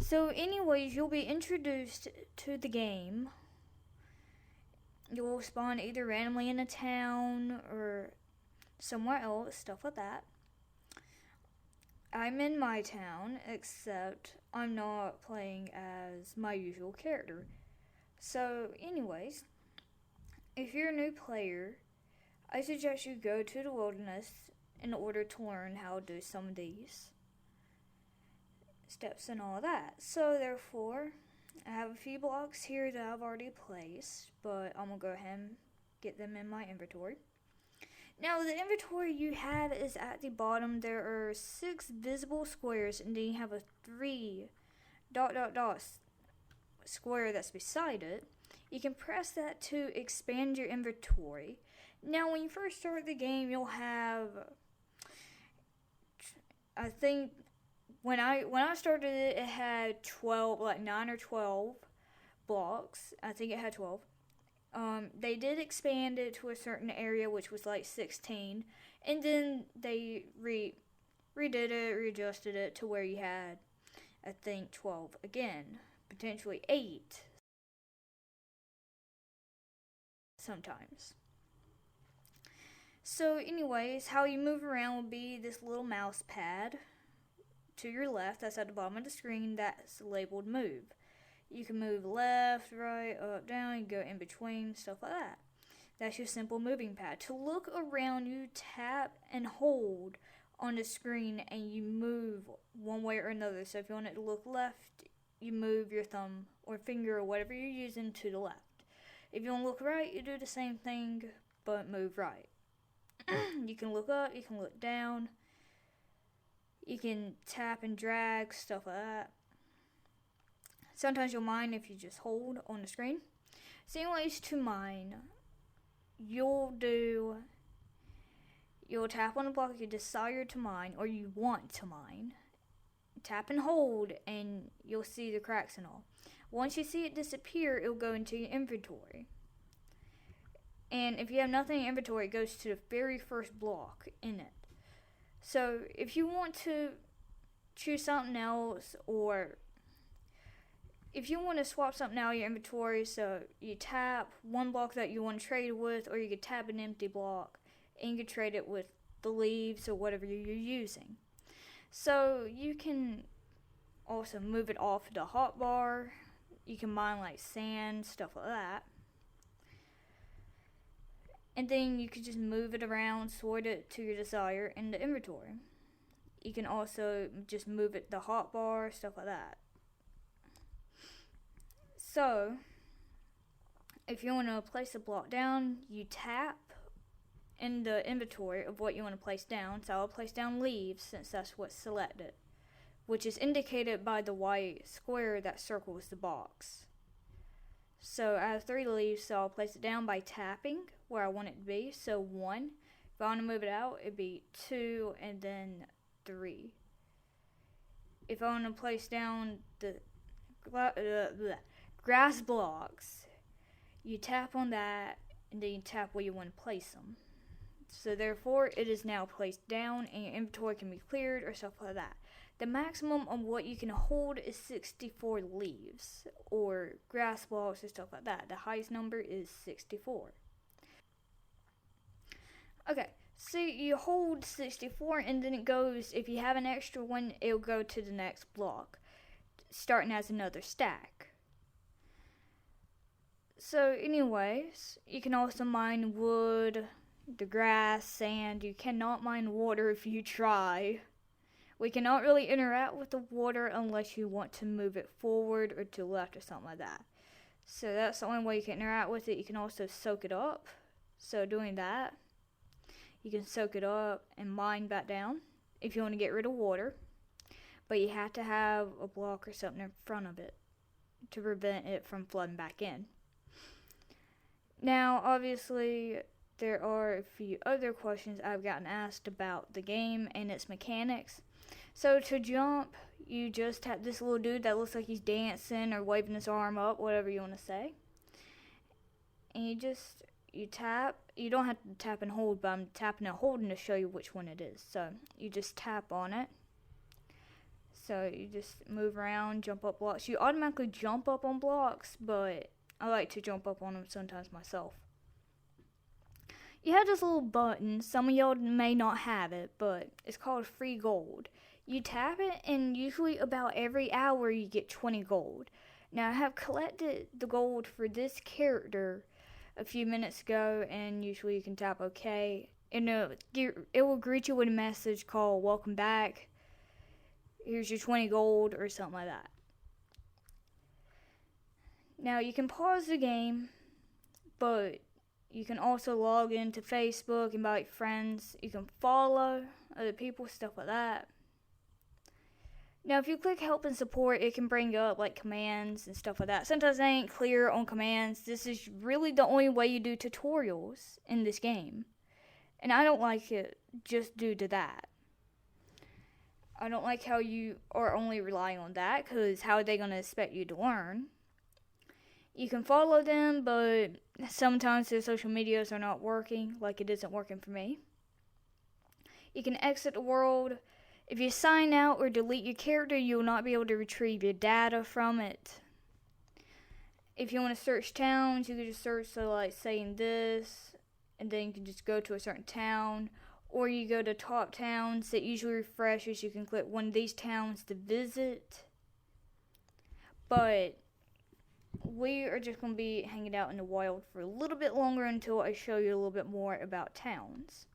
So anyways, you'll be introduced to the game. You'll spawn either randomly in a town or somewhere else, stuff like that. I'm in my town, except I'm not playing as my usual character. So anyways, if you're a new player, I suggest you go to the wilderness in order to learn how to do some of these steps and all that. So therefore, I have a few blocks here that I've already placed, but I'm going to go ahead and get them in my inventory. Now, the inventory you have is at the bottom. There are 6 visible squares, and then you have a 3 ... square that's beside it. You can press that to expand your inventory. Now, when you first start the game, you'll have, I think, when I started it, it had 12, like 9 or 12 blocks. I think it had 12. They did expand it to a certain area, which was like 16, and then they redid it, readjusted it to where you had, I think, 12 again, potentially 8 sometimes. So anyways, how you move around will be this little mouse pad to your left, that's at the bottom of the screen, that's labeled move. You can move left, right, up, down, you go in between, stuff like that. That's your simple moving pad. To look around, you tap and hold on the screen and you move one way or another. So if you want it to look left, you move your thumb or finger or whatever you're using to the left. If you want to look right, you do the same thing, but move right. You can look up, you can look down, you can tap and drag, stuff like that. Sometimes you'll mine if you just hold on the screen. So anyways, to mine, you'll tap on the block you desire to mine or you want to mine. Tap and hold and you'll see the cracks and all. Once you see it disappear, it'll go into your inventory. And if you have nothing in inventory, it goes to the very first block in it. So if you want to choose something else, or if you want to swap something out of your inventory, so you tap one block that you want to trade with, or you could tap an empty block and you can trade it with the leaves or whatever you're using. So you can also move it off the hotbar. You can mine like sand, stuff like that. And then you can just move it around, sort it to your desire in the inventory. You can also just move it the hotbar, stuff like that. So, if you want to place a block down, you tap in the inventory of what you want to place down. So I'll place down leaves since that's what's selected, which is indicated by the white square that circles the box. So I have 3 leaves, so I'll place it down by tapping where I want it to be. So 1. If I want to move it out, it'd be 2 and then 3. If I want to place down the grass blocks, you tap on that and then you tap where you want to place them. So therefore, it is now placed down and your inventory can be cleared or stuff like that. The maximum of what you can hold is 64 leaves or grass blocks or stuff like that. The highest number is 64. Okay, so you hold 64 and then it goes, if you have an extra one, it'll go to the next block, starting as another stack. So anyways, you can also mine wood, the grass, sand. You cannot mine water if you try. We cannot really interact with the water unless you want to move it forward or to the left or something like that. So that's the only way you can interact with it. You can also soak it up. So doing that, you can soak it up and mine back down if you want to get rid of water. But you have to have a block or something in front of it to prevent it from flooding back in. Now, obviously, there are a few other questions I've gotten asked about the game and its mechanics. So to jump, you just tap this little dude that looks like he's dancing or waving his arm up, whatever you want to say. And you tap. You don't have to tap and hold, but I'm tapping and holding to show you which one it is. So you just tap on it. So you just move around, jump up blocks. You automatically jump up on blocks, but I like to jump up on them sometimes myself. You have this little button. Some of y'all may not have it, but it's called free gold. You tap it, and usually about every hour you get 20 gold. Now, I have collected the gold for this character a few minutes ago, and usually you can tap OK. And it will greet you with a message called "Welcome back. Here's your 20 gold," or something like that. Now, you can pause the game, but you can also log into Facebook, invite friends. You can follow other people, stuff like that. Now, if you click help and support, it can bring up like commands and stuff like that. Sometimes I ain't clear on commands. This is really the only way you do tutorials in this game. And I don't like it just due to that. I don't like how you are only relying on that, because how are they going to expect you to learn? You can follow them, but sometimes their social medias are not working, like it isn't working for me. You can exit the world. If you sign out or delete your character, you will not be able to retrieve your data from it. If you want to search towns, you can just search, so like saying this, and then you can just go to a certain town. Or you go to top towns, that usually refreshes. You can click one of these towns to visit. But we are just going to be hanging out in the wild for a little bit longer until I show you a little bit more about towns.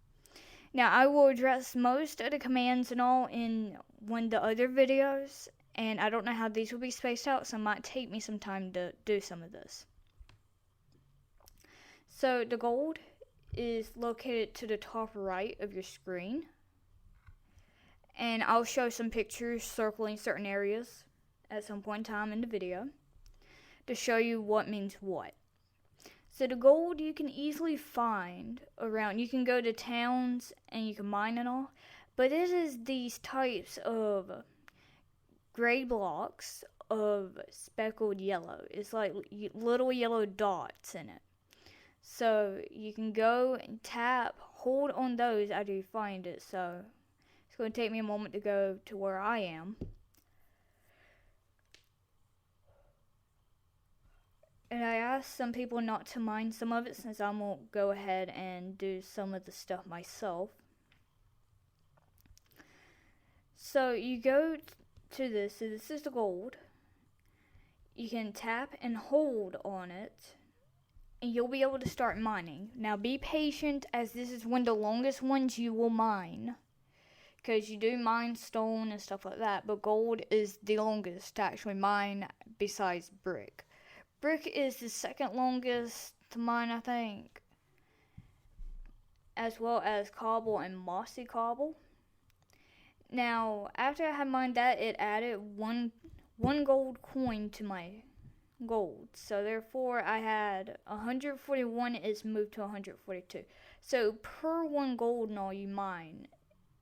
Now, I will address most of the commands and all in one of the other videos, and I don't know how these will be spaced out, so it might take me some time to do some of this. So, the gold is located to the top right of your screen, and I'll show some pictures circling certain areas at some point in time in the video to show you what means what. So the gold you can easily find around. You can go to towns and you can mine and all, but it is these types of gray blocks of speckled yellow. It's like little yellow dots in it. So you can go and tap, hold on those after you find it. So it's going to take me a moment to go to where I am. And I asked some people not to mine some of it, since I'm going to go ahead and do some of the stuff myself. So you go to this. So this is the gold. You can tap and hold on it, and you'll be able to start mining. Now be patient, as this is one of the longest ones you will mine, because you do mine stone and stuff like that, but gold is the longest to actually mine besides brick. Brick is the second longest to mine, I think, as well as cobble and mossy cobble. Now, after I had mined that, it added one gold coin to my gold. So therefore, I had 141 is moved to 142. So per one gold and all you mine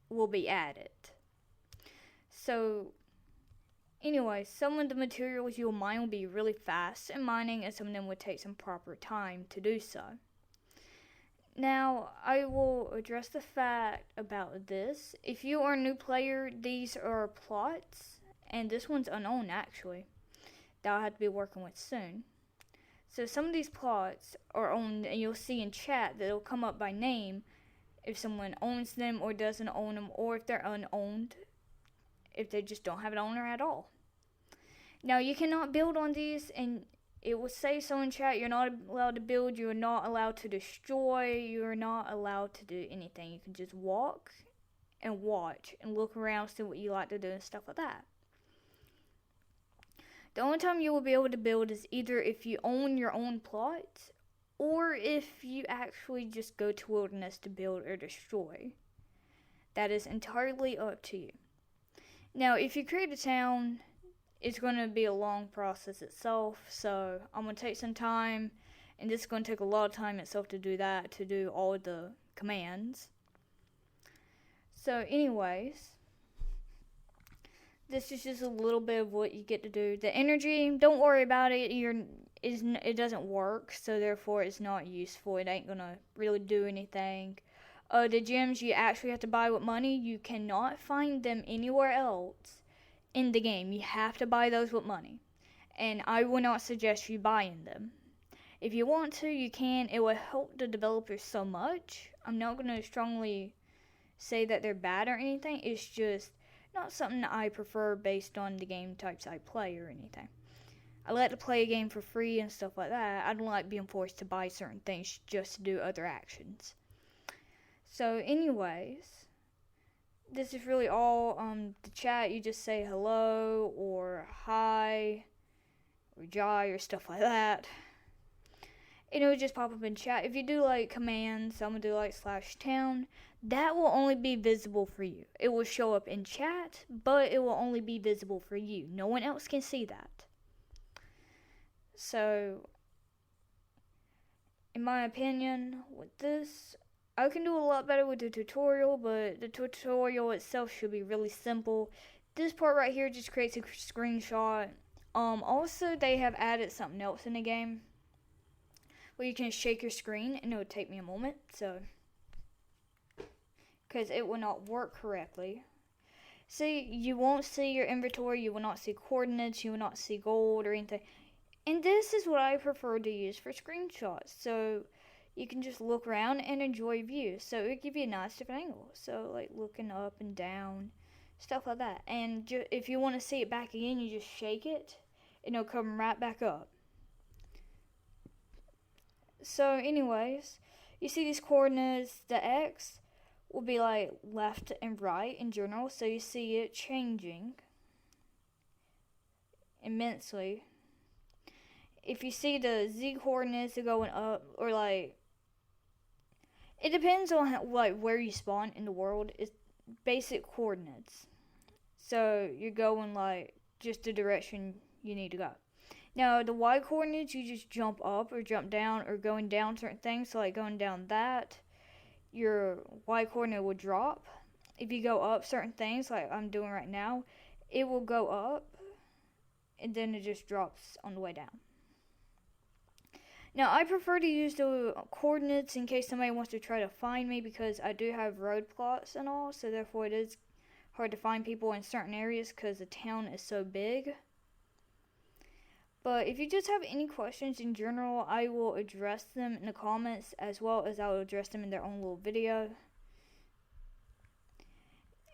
will be added. So anyway, some of the materials you'll mine will be really fast in mining, and some of them would take some proper time to do so. Now, I will address the fact about this. If you are a new player, these are plots, and this one's unowned actually, that I'll have to be working with soon. So some of these plots are owned, and you'll see in chat that it'll come up by name if someone owns them or doesn't own them, or if they're unowned, if they just don't have an owner at all. Now, you cannot build on these, and it will say so in chat. You're not allowed to build, you're not allowed to destroy, you're not allowed to do anything. You can just walk and watch and look around, see what you like to do and stuff like that. The only time you will be able to build is either if you own your own plot, or if you actually just go to wilderness to build or destroy. That is entirely up to you. Now, if you create a town, it's going to be a long process itself, so I'm going to take some time, and this is going to take a lot of time itself to do that, to do all of the commands. So anyways, this is just a little bit of what you get to do. The energy, don't worry about it, it doesn't work, so therefore it's not useful. It ain't going to really do anything. The gems you actually have to buy with money, you cannot find them anywhere else in the game. You have to buy those with money. And I would not suggest you buying them. If you want to, you can. It will help the developers so much. I'm not going to strongly say that they're bad or anything. It's just not something I prefer based on the game types I play or anything. I like to play a game for free and stuff like that. I don't like being forced to buy certain things just to do other actions. So anyways, this is really all. The chat, you just say hello or hi or jai or stuff like that. And it would just pop up in chat. If you do like commands, I'm going to do like /town. That will only be visible for you. It will show up in chat, but it will only be visible for you. No one else can see that. So, in my opinion, with this, I can do a lot better with the tutorial, but the tutorial itself should be really simple. This part right here just creates a screenshot. Also, they have added something else in the game where you can shake your screen, and it would take me a moment, so, because it will not work correctly. See, you won't see your inventory, you will not see coordinates, you will not see gold or anything. And this is what I prefer to use for screenshots, so you can just look around and enjoy views. So it gives you a nice different angle, so like looking up and down, stuff like that. And if you want to see it back again, you just shake it, and it'll come right back up. So anyways, you see these coordinates, the X will be like left and right in general, so you see it changing immensely. If you see the Z coordinates are going up, or like, it depends on how, like where you spawn in the world. It's basic coordinates, so you're going like just the direction you need to go. Now the Y coordinates, you just jump up or jump down, or going down certain things. So like going down that, your Y coordinate will drop. If you go up certain things, like I'm doing right now, it will go up, and then it just drops on the way down. Now, I prefer to use the coordinates in case somebody wants to try to find me, because I do have road plots and all, so therefore it is hard to find people in certain areas because the town is so big. But if you just have any questions in general, I will address them in the comments, as well as I will address them in their own little video.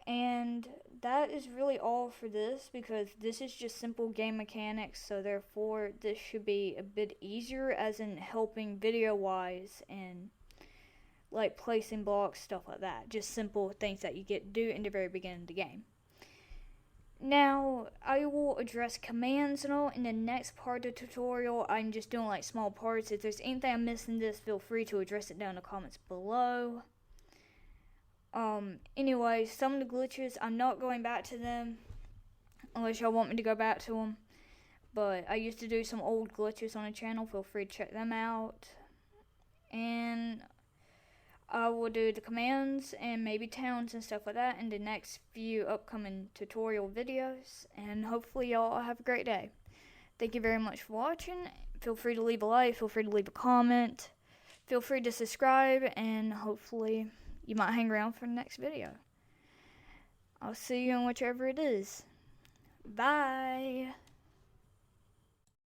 And that is really all for this, because this is just simple game mechanics, so therefore this should be a bit easier, as in helping video wise, and like placing blocks, stuff like that. Just simple things that you get to do in the very beginning of the game. Now, I will address commands and all in the next part of the tutorial. I'm just doing like small parts. If there's anything I'm missing this, feel free to address it down in the comments below. Anyway, some of the glitches, I'm not going back to them unless y'all want me to go back to them. But I used to do some old glitches on the channel. Feel free to check them out. And I will do the commands and maybe towns and stuff like that in the next few upcoming tutorial videos. And hopefully y'all have a great day. Thank you very much for watching. Feel free to leave a like. Feel free to leave a comment. Feel free to subscribe. And hopefully you might hang around for the next video. I'll see you in whichever it is. Bye.